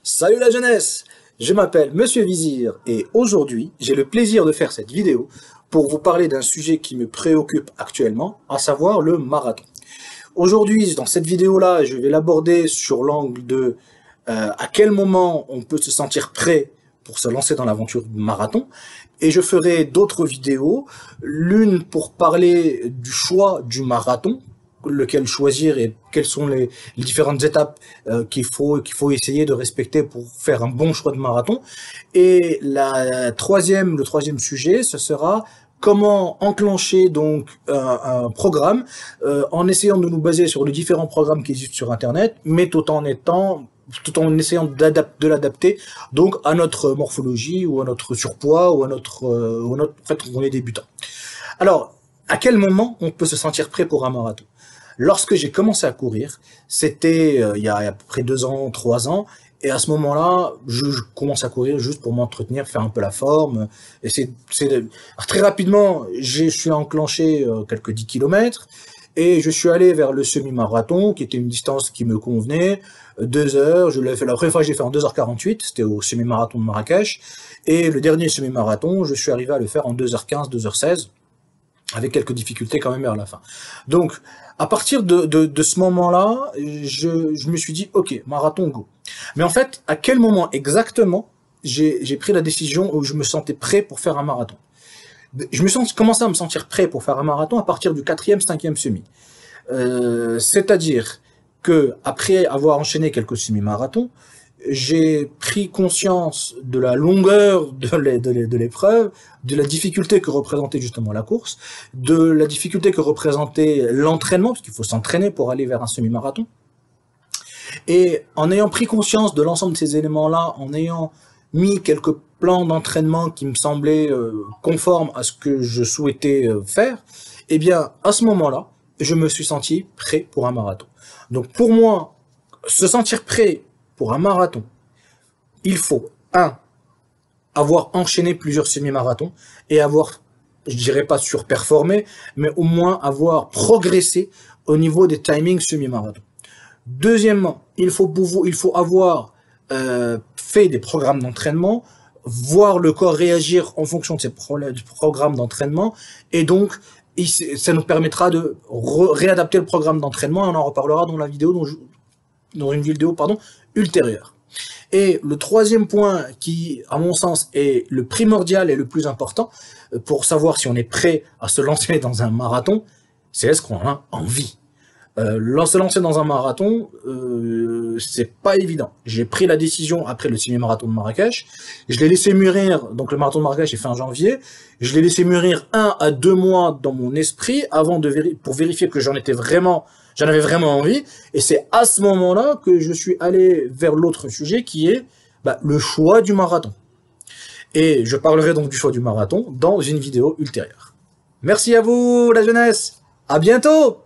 Salut la jeunesse! Je m'appelle Monsieur Vizir et aujourd'hui, j'ai le plaisir de faire cette vidéo pour vous parler d'un sujet qui me préoccupe actuellement, à savoir le marathon. Aujourd'hui, dans cette vidéo-là, je vais l'aborder sur l'angle de à quel moment on peut se sentir prêt pour se lancer dans l'aventure du marathon, et je ferai d'autres vidéos, l'une pour parler du choix du marathon, lequel choisir et quelles sont les différentes étapes qu'il faut essayer de respecter pour faire un bon choix de marathon. Et le troisième sujet, ce sera comment enclencher donc un programme en essayant de nous baser sur les différents programmes qui existent sur Internet, mais tout en essayant de l'adapter donc à notre morphologie ou à notre surpoids ou à notre en fait on est débutant. Alors, à quel moment on peut se sentir prêt pour un marathon? Lorsque j'ai commencé à courir, c'était il y a à peu près 2 ans, 3 ans, et à ce moment-là, je commence à courir juste pour m'entretenir, faire un peu la forme. Et alors, très rapidement, je suis enclenché quelques 10 km, et je suis allé vers le semi-marathon, qui était une distance qui me convenait, 2 heures. Je l'ai fait la première fois, j'ai fait en 2h48, c'était au semi-marathon de Marrakech, et le dernier semi-marathon, je suis arrivé à le faire en 2h15, 2h16. Avec quelques difficultés quand même vers la fin. Donc, à partir de ce moment-là, je me suis dit, ok, marathon, go. Mais en fait, à quel moment exactement j'ai pris la décision où je me sentais prêt pour faire un marathon? Commencé à me sentir prêt pour faire un marathon à partir du 4e, 5e semi. C'est-à-dire que après avoir enchaîné quelques semi-marathons, j'ai pris conscience de la longueur de l'épreuve, de la difficulté que représentait justement la course, de la difficulté que représentait l'entraînement, parce qu'il faut s'entraîner pour aller vers un semi-marathon. Et en ayant pris conscience de l'ensemble de ces éléments-là, en ayant mis quelques plans d'entraînement qui me semblaient conformes à ce que je souhaitais faire, eh bien, à ce moment-là, je me suis senti prêt pour un marathon. Donc pour moi, se sentir prêt pour un marathon, il faut, avoir enchaîné plusieurs semi-marathons et avoir, je dirais pas surperformé, mais au moins avoir progressé au niveau des timings semi-marathons. Deuxièmement, il faut avoir fait des programmes d'entraînement, voir le corps réagir en fonction de ces programmes d'entraînement, et donc ça nous permettra de réadapter le programme d'entraînement, et on en reparlera dans une vidéo ultérieure. Et le troisième point qui, à mon sens, est le primordial et le plus important pour savoir si on est prêt à se lancer dans un marathon, c'est est-ce qu'on a envie. Se lancer dans un marathon, c'est pas évident. J'ai pris la décision après le semi-marathon de Marrakech. Je l'ai laissé mûrir, donc le marathon de Marrakech est fin janvier. Je l'ai laissé mûrir 1 à 2 mois dans mon esprit pour vérifier que j'en avais vraiment envie. Et c'est à ce moment-là que je suis allé vers l'autre sujet qui est le choix du marathon. Et je parlerai donc du choix du marathon dans une vidéo ultérieure. Merci à vous, la jeunesse. À bientôt!